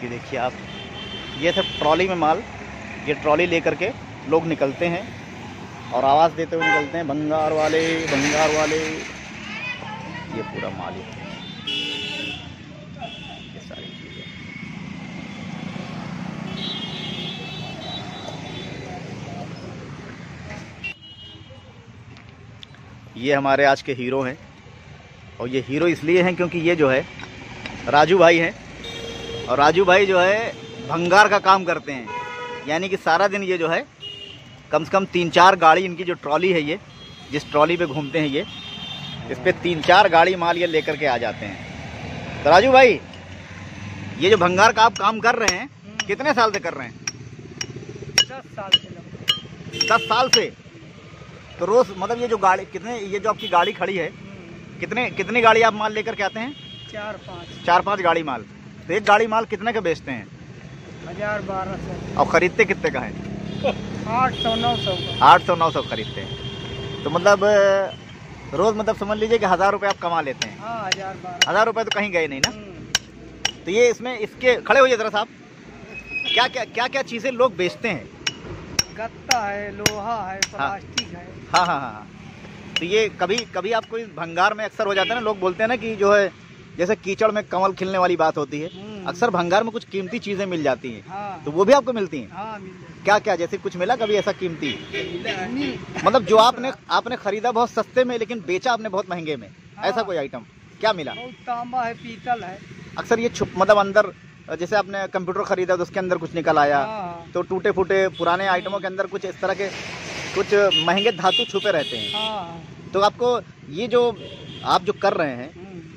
ये देखिए आप, ये सब ट्रॉली में माल, ये ट्रॉली लेकर के लोग निकलते हैं और आवाज़ देते हुए निकलते हैं, भंगार वाले भंगार वाले। ये पूरा माल ही, ये सारी चीज़ें। ये हमारे आज के हीरो हैं, और ये हीरो इसलिए हैं क्योंकि ये जो है राजू भाई हैं, और राजू भाई जो है भंगार का काम करते हैं। यानी कि सारा दिन ये जो है कम से कम 3-4 गाड़ी, इनकी जो ट्रॉली है, ये जिस ट्रॉली पे घूमते हैं ये, इस पे 3-4 गाड़ी माल ये लेकर के आ जाते हैं। तो राजू भाई, ये जो भंगार का आप काम कर रहे हैं, कितने साल से कर रहे हैं? 10 साल से। 10 साल से। तो रोज़ मतलब ये जो गाड़ी कितने, ये जो आपकी गाड़ी खड़ी है, कितनी गाड़ी आप माल लेकर के आते हैं? 4-5 गाड़ी माल। तो एक गाड़ी माल कितने का बेचते हैं? 1000-1200। और ख़रीदते कितने का है? 800-900 का। 800-900 खरीदते हैं। तो मतलब रोज़ मतलब समझ लीजिए कि 1000 रुपये आप कमा लेते हैं। हाँ, 1000-1200। 1000 रुपये तो कहीं गए नहीं ना। तो ये इसमें, इसके खड़े होइए ज़रा साहब, क्या चीज़ें लोग बेचते हैं? गत्ता है, लोहा है, प्लास्टिक है। हाँ हाँ हाँ। तो ये कभी आपको इस भंगार में अक्सर हो जाता है ना, लोग बोलते हैं ना कि जो है जैसे कीचड़ में कमल खिलने वाली बात होती है, अक्सर भंगार में कुछ कीमती चीज़ें मिल जाती हैं। हाँ। तो वो भी आपको मिलती हैं? हाँ, मिल जाती। क्या जैसे कुछ मिला कभी ऐसा कीमती? मतलब जो आपने खरीदा बहुत सस्ते में लेकिन बेचा आपने बहुत महंगे में, ऐसा कोई आइटम क्या मिला? तांबा है, पीतल है। अक्सर ये मतलब अंदर, जैसे आपने कंप्यूटर खरीदा तो उसके अंदर कुछ निकल आया। हाँ। तो टूटे फूटे पुराने आइटमों के अंदर कुछ इस तरह के कुछ महंगे धातु छुपे रहते हैं। हाँ। तो आपको ये जो आप जो कर रहे हैं,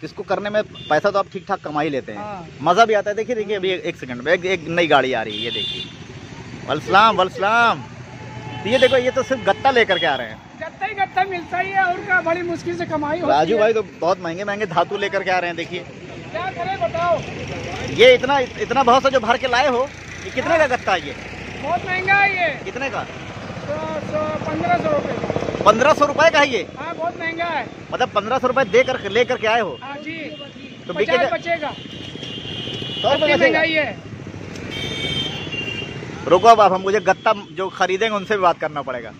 इसको करने में पैसा तो आप ठीक ठाक कमा ही लेते हैं। हाँ। मज़ा भी आता है। देखिए अभी एक सेकंड में एक नई गाड़ी आ रही है, ये देखिए। वलसलाम। तो ये देखो, ये तो सिर्फ गत्ता लेकर के आ रहे हैं। गत्ता ही गत्ता मिलता ही है, और क्या बड़ी मुश्किल से कमाई होती है। राजू भाई तो बहुत महंगे धातु लेकर के आ रहे हैं। देखिए क्या करें बताओ। ये इतना बहुत सा जो भर के लाए हो, ये कितने का गत्ता है? ये बहुत महंगा है। ये कितने का? 1500 रुपये का। 1500 रुपए का है ये? हाँ, बहुत महंगा है। मतलब 1500 रुपए लेकर के आए हो? हाँ जी। तो 50 बचेगा। 100 रुपये महंगाई है। रुको, अब हम मुझे गत्ता जो खरीदेंगे उनसे भी बात करना पड़ेगा।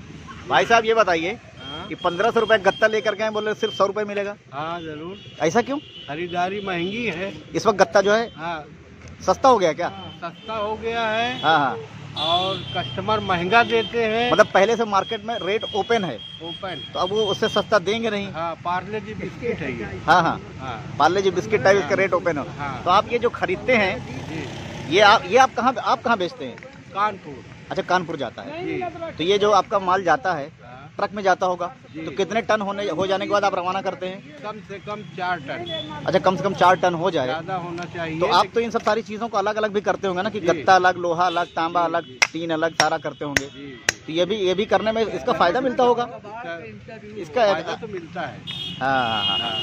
भाई साहब ये बताइए कि 1500 रुपए गत्ता लेकर के आए, बोल रहे सिर्फ 100 रुपए मिलेगा? हाँ जरूर। ऐसा क्यों? खरीदारी महंगी है इस वक्त गत्ता जो है। हाँ, सस्ता हो गया क्या? सस्ता हो गया है। हाँ। और कस्टमर महंगा देते हैं। मतलब पहले से मार्केट में रेट ओपन है, ओपन। तो अब वो उससे सस्ता देंगे नहीं। हाँ, पार्ले जी बिस्किट है ये। हाँ। पार्ले जी बिस्किट टाइप इसका रेट ओपन हो। हाँ। तो आप ये जो खरीदते हैं, जी। ये आप कहाँ बेचते हैं? कानपुर। अच्छा, कानपुर जाता है। जी। तो ये जो आपका माल जाता है ट्रक में जाता होगा, तो कितने टन हो जाने के बाद आप रवाना करते हैं? कम से कम 4 टन। अच्छा, कम से कम 4 टन हो जाए। ज्यादा होना चाहिए। तो आप तो इन सब सारी चीज़ों को अलग अलग भी करते होंगे ना, कि गत्ता अलग, लोहा अलग, तांबा अलग, टीन अलग, सारा करते होंगे। तो ये भी करने में इसका फायदा मिलता होगा? इसका फायदा तो मिलता है। हाँ।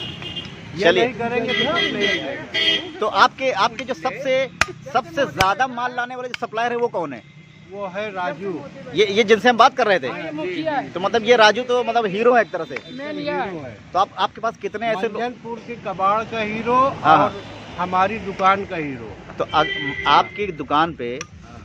ये चलिए, नहीं करेंगे तो हम नहीं करेंगे। तो आपके जो सबसे ज्यादा माल लाने वाले जो सप्लायर है वो कौन है? वो है राजू। ये जिनसे हम बात कर रहे थे। मुखिया है। तो मतलब ये राजू तो मतलब हीरो है एक तरह से। मेन यह है। तो आपके पास कितने ऐसे लोग? मंजनपुर के कबाड़ का हीरो हाँ। और हमारी दुकान का हीरो। तो आपकी दुकान पे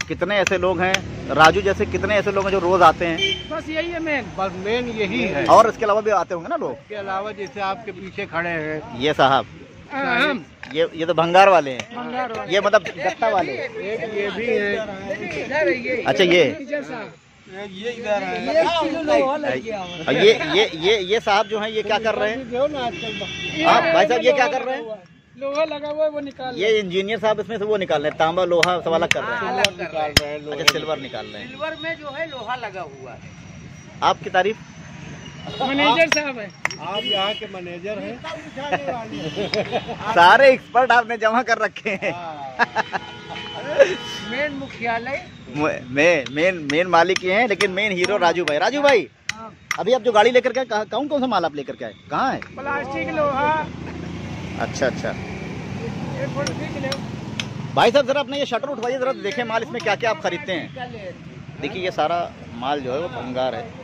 कितने ऐसे लोग हैं राजू जैसे? कितने ऐसे लोग हैं जो रोज आते हैं? बस यही है मेन। बस मेन यही है। और इसके अलावा भी आते होंगे ना लोग? इसके अलावा जैसे आपके पीछे खड़े हैं ये साहब, हम ये तो भंगार वाले हैं। ये मतलब गत्ता वाले। एक ये भी है। अच्छा, ये इधर है। ये साहब जो हैं, ये क्या कर रहे हैं? हाँ भाई साहब, ये क्या कर रहे हैं? लोहा लगा हुआ है, वो निकाल। ये इंजीनियर साहब इसमें से वो निकाल रहे हैं, तांबा लोहा सब अलग कर रहे हैं। अलग निकाल रहे हैं। अच्छा, सिल्वर निकाल रहे हैं। सिल्वर में जो है लोहा लगा हुआ है। आपकी तारीफ? मैनेजर साहब है। आप यहाँ के मैनेजर हैं। सारे एक्सपर्ट आपने जमा कर रखे हैं। मेन मुख्यालय मेन मालिक ये हैं, लेकिन मेन हीरो राजू भाई। राजू भाई, अभी आप जो गाड़ी लेकर के कौन कौन सा माल आप लेकर के आए? कहाँ है? प्लास्टिक, लोहा। अच्छा। भाई साहब जरा अपने ये शटर उठवाइए, जरा देखें माल इसमें क्या क्या आप खरीदते हैं। देखिए ये सारा माल जो है वो भंगार है।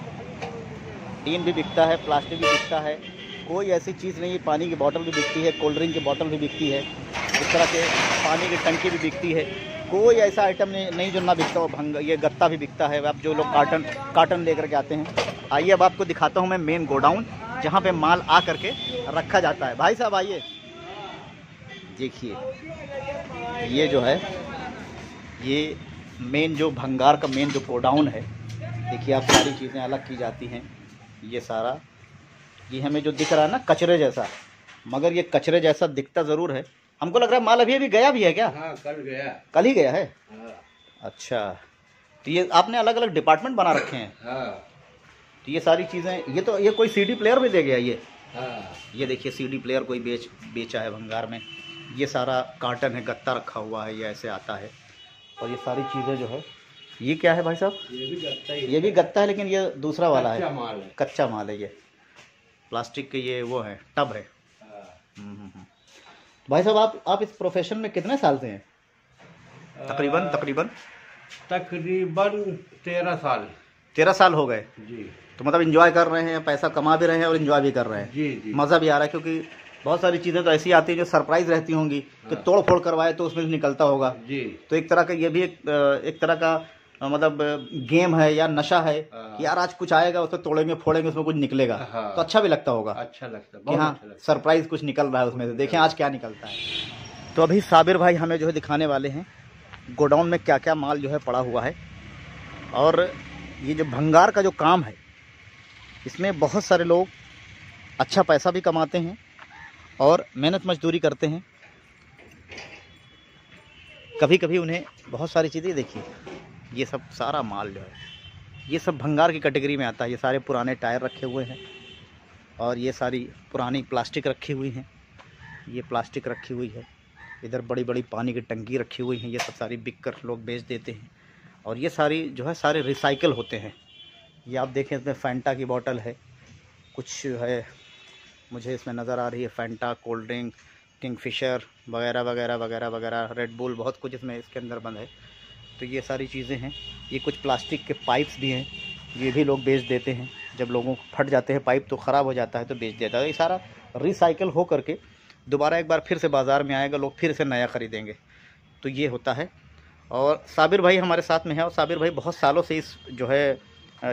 टीन भी बिकता है, प्लास्टिक भी बिकता है, कोई ऐसी चीज़ नहीं है। पानी की बोतल भी बिकती है, कोल्ड ड्रिंक की बोतल भी बिकती है। इस तरह के पानी की टंकी भी बिकती है। कोई ऐसा आइटम नहीं जो ना बिकता हो। ये गत्ता भी बिकता है। अब जो लोग कार्टन लेकर के आते हैं। आइए अब आपको दिखाता हूँ मैं मेन गोडाउन, जहाँ पे माल आ करके रखा जाता है। भाई साहब आइए, देखिए ये जो है ये मेन जो भंगार का मेन जो गोडाउन है। देखिए आप सारी चीज़ें अलग की जाती हैं। ये सारा ये हमें जो दिख रहा है ना कचरे जैसा, मगर ये कचरे जैसा दिखता ज़रूर है। हमको लग रहा है माल अभी गया भी है क्या? हाँ, कल गया। कल ही गया है? हाँ। अच्छा, तो ये आपने अलग अलग डिपार्टमेंट बना रखे हैं। हाँ। तो ये सारी चीज़ें, ये कोई सीडी प्लेयर भी दे गया ये। हाँ। ये देखिए सीडी प्लेयर कोई बेचा है भंगार में। ये सारा कार्टन है, गत्ता रखा हुआ है, ये ऐसे आता है। और ये सारी चीज़ें जो है, ये क्या है भाई साहब? ये भी गत्ता ही है। ये भी गत्ता है, लेकिन ये दूसरा वाला है, कच्चा माल है। कच्चा माल है। ये प्लास्टिक के ये वो है, टब है। हाँ। भाई साहब आप इस प्रोफेशन में कितने साल से हैं? तकरीबन 13 साल। 13 साल हो गए। जी तो मतलब एंजॉय कर रहे हैं, पैसा कमा भी रहे हैं और एंजॉय भी कर रहे हैं। जी जी। मज़ा भी आ रहा है, क्योंकि बहुत सारी चीज़ें तो ऐसी आती हैं जो सरप्राइज रहती होंगी कि तोड़ फोड़ करवाए तो उसमें से निकलता होगा। जी। तो एक तरह का ये भी एक तरह का मतलब गेम है या नशा है कि यार आज कुछ आएगा, उसको तोड़ेंगे फोड़ेंगे, उसमें कुछ निकलेगा। हाँ। तो अच्छा भी लगता होगा। अच्छा लगता है, कि बहुत हाँ अच्छा लगता सरप्राइज कुछ निकल रहा है उसमें से। देखें आज क्या निकलता है। तो अभी साबिर भाई हमें जो है दिखाने वाले हैं गोडाउन में क्या क्या माल जो है पड़ा हुआ है। और ये जो भंगार का जो काम है, इसमें बहुत सारे लोग अच्छा पैसा भी कमाते हैं और मेहनत मजदूरी करते हैं। कभी कभी उन्हें बहुत सारी चीज़ें, देखिए ये सब सारा माल जो है ये सब भंगार की कैटेगरी में आता है। ये सारे पुराने टायर रखे हुए हैं और ये सारी पुरानी प्लास्टिक रखी हुई हैं। ये प्लास्टिक रखी हुई है, इधर बड़ी बड़ी पानी की टंकी रखी हुई हैं। ये सब सारी बिक कर लोग बेच देते हैं। और ये सारी जो है सारे रिसाइकल होते हैं। ये आप देखें, इसमें फैंटा की बोतल है, कुछ है मुझे इसमें नज़र आ रही है, फैंटा, कोल्ड ड्रिंक, किंगफिशर वगैरह वगैरह वगैरह वगैरह, रेड बुल, बहुत कुछ इसमें इसके अंदर बंद है। तो ये सारी चीज़ें हैं। ये कुछ प्लास्टिक के पाइप्स भी हैं, ये भी लोग बेच देते हैं। जब लोगों को फट जाते हैं पाइप तो ख़राब हो जाता है तो बेच देता है। ये सारा रिसाइकल हो करके दोबारा एक बार फिर से बाज़ार में आएगा, लोग फिर से नया ख़रीदेंगे। तो ये होता है। और साबिर भाई हमारे साथ में है, और साबिर भाई बहुत सालों से इस जो है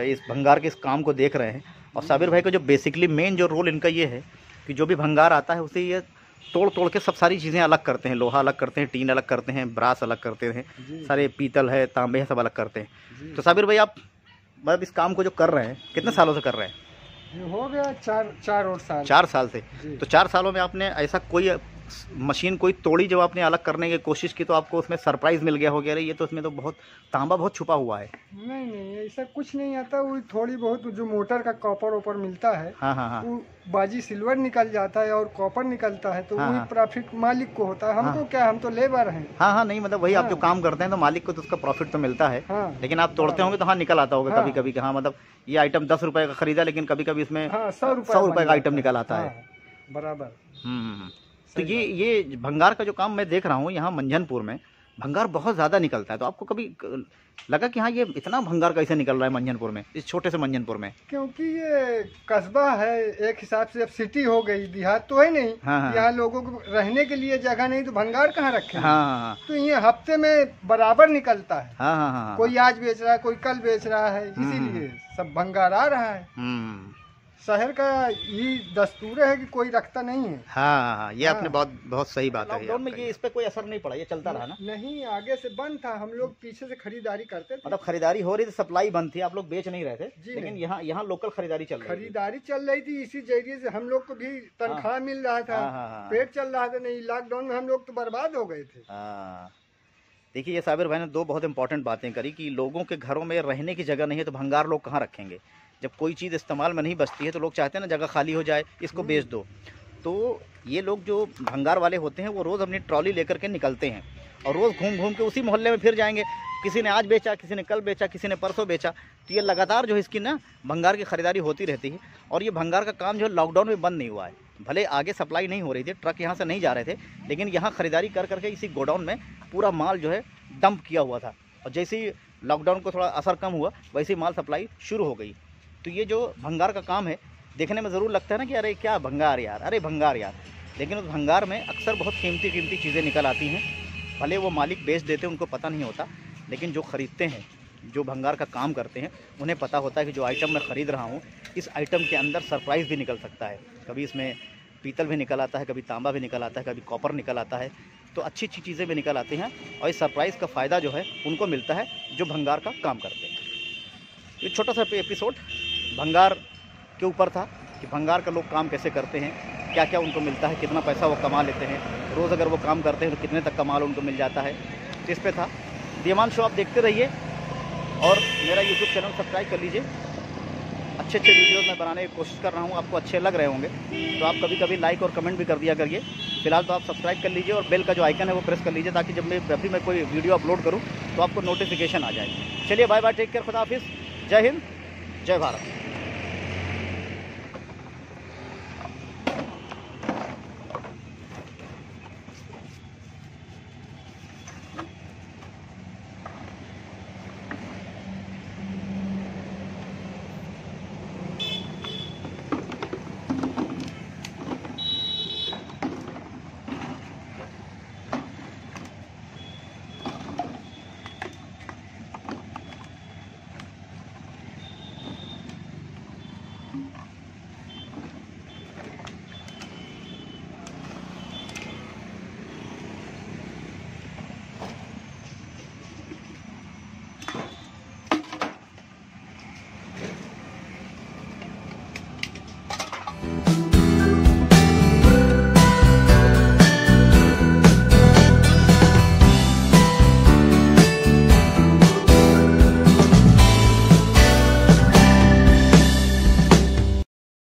इस भंगार के इस काम को देख रहे हैं। और साबिर भाई का जो बेसिकली मेन जो रोल इनका ये है कि जो भी भंगार आता है उसे ये तोड़ के सब सारी चीज़ें अलग करते हैं। लोहा अलग करते हैं, टीन अलग करते हैं, ब्रास अलग करते हैं, सारे पीतल है, तांबे है, सब अलग करते हैं। तो साबिर भाई आप मतलब इस काम को जो कर रहे हैं कितने सालों से कर रहे हैं? ये हो गया 4 साल। 4 साल से। तो 4 सालों में आपने ऐसा कोई मशीन कोई तोड़ी जब आपने अलग करने की कोशिश की तो आपको उसमें सरप्राइज मिल गया हो गया, अरे ये तो इसमें तो बहुत तांबा बहुत छुपा हुआ है? नहीं ऐसा कुछ नहीं आता। वो थोड़ी बहुत जो मोटर का कॉपर ओपर मिलता है, हाँ। वो बाजी सिल्वर निकल जाता है और कॉपर निकलता है, तो वही प्रॉफिट मालिक को होता है। हमको क्या, हम तो लेबर हैं। हाँ नहीं मतलब वही आप जो काम करते हैं तो मालिक को तो उसका प्रॉफिट तो मिलता है। लेकिन आप तोड़ते होंगे तो हाँ निकल आता होगा कभी कभी। हाँ मतलब ये आइटम 10 रुपए का खरीदा, लेकिन कभी कभी इसमें 100 रुपए का आइटम निकल आता है। बराबर। तो ये भंगार का जो काम मैं देख रहा हूँ यहाँ मंझनपुर में, भंगार बहुत ज़्यादा निकलता है। तो आपको कभी लगा कि हाँ ये इतना भंगार कैसे निकल रहा है मंझनपुर में, इस छोटे से मंझनपुर में? क्योंकि ये कस्बा है एक हिसाब से, अब सिटी हो गई, देहात तो है नहीं। यहाँ लोगों को रहने के लिए जगह नहीं, तो भंगार कहाँ रखे? तो ये हफ्ते में बराबर निकलता है। कोई आज बेच रहा है, कोई कल बेच रहा है, इसीलिए सब भंगार आ रहा है। शहर का ये दस्तूर है कि कोई रखता नहीं है। हाँ ये आपने बहुत सही बात है। लॉकडाउन में ये इस पे कोई असर नहीं पड़ा, ये चलता रहा ना? नहीं, आगे से बंद था, हम लोग पीछे से खरीदारी करते थे। मतलब खरीदारी हो रही थी, सप्लाई बंद थी, आप लोग बेच नहीं रहे थे, लेकिन यहाँ लोकल खरीदारी चल रही थी। इसी जरिए से हम लोग को भी तनख्वाह मिल रहा था, पेट चल रहा था। नहीं, लॉकडाउन में हम लोग तो बर्बाद हो गए थे। देखिए ये साबिर भाई ने 2 बहुत इंपॉर्टेंट बातें करी कि लोगों के घरों में रहने की जगह नहीं है तो भंगार लोग कहाँ रखेंगे। जब कोई चीज़ इस्तेमाल में नहीं बचती है तो लोग चाहते हैं ना जगह खाली हो जाए, इसको बेच दो। तो ये लोग जो भंगार वाले होते हैं वो रोज़ अपनी ट्रॉली लेकर के निकलते हैं और रोज़ घूम के उसी मोहल्ले में फिर जाएंगे। किसी ने आज बेचा, किसी ने कल बेचा, किसी ने परसों बेचा। तो ये लगातार जो है इसकी ना भंगार की ख़रीदारी होती रहती है। और ये भंगार का काम जो है लॉकडाउन में बंद नहीं हुआ है। भले आगे सप्लाई नहीं हो रही थी, ट्रक यहाँ से नहीं जा रहे थे, लेकिन यहाँ ख़रीदारी कर करके इसी गोडाउन में पूरा माल जो है डंप किया हुआ था। और जैसे ही लॉकडाउन को थोड़ा असर कम हुआ वैसे ही माल सप्लाई शुरू हो गई। तो ये जो भंगार का काम है देखने में ज़रूर लगता है ना कि अरे क्या भंगार यार, अरे भंगार यार, लेकिन उस भंगार में अक्सर बहुत कीमती चीज़ें निकल आती हैं। भले वो मालिक बेच देते हैं, उनको पता नहीं होता, लेकिन जो ख़रीदते हैं, जो भंगार का काम करते हैं, उन्हें पता होता है कि जो आइटम मैं ख़रीद रहा हूँ, इस आइटम के अंदर सरप्राइज़ भी निकल सकता है। कभी इसमें पीतल भी निकल आता है, कभी तांबा भी निकल आता है, कभी कॉपर निकल आता है, तो अच्छी चीज़ें भी निकल आती हैं। और इस सरप्राइज़ का फ़ायदा जो है उनको मिलता है जो भंगार का काम करते हैं। ये छोटा सा एपिसोड भंगार के ऊपर था कि भंगार का लोग काम कैसे करते हैं, क्या क्या उनको मिलता है, कितना पैसा वो कमा लेते हैं, रोज़ अगर वो काम करते हैं तो कितने तक का माल उनको मिल जाता है, तो इस पे था। दीवान शो आप देखते रहिए और मेरा यूट्यूब चैनल सब्सक्राइब कर लीजिए। अच्छे वीडियोज़ मैं बनाने की कोशिश कर रहा हूँ, आपको अच्छे लग रहे होंगे तो आप कभी कभी लाइक और कमेंट भी कर दिया करिए। फिलहाल तो आप सब्सक्राइब कर लीजिए और बेल का जो आइकन है वो प्रेस कर लीजिए, ताकि जब मैं कोई वीडियो अपलोड करूँ तो आपको नोटिफिकेशन आ जाए। चलिए बाय बाय, टेक केयर, खुदा हाफिज़, जय हिंद, जय भारत।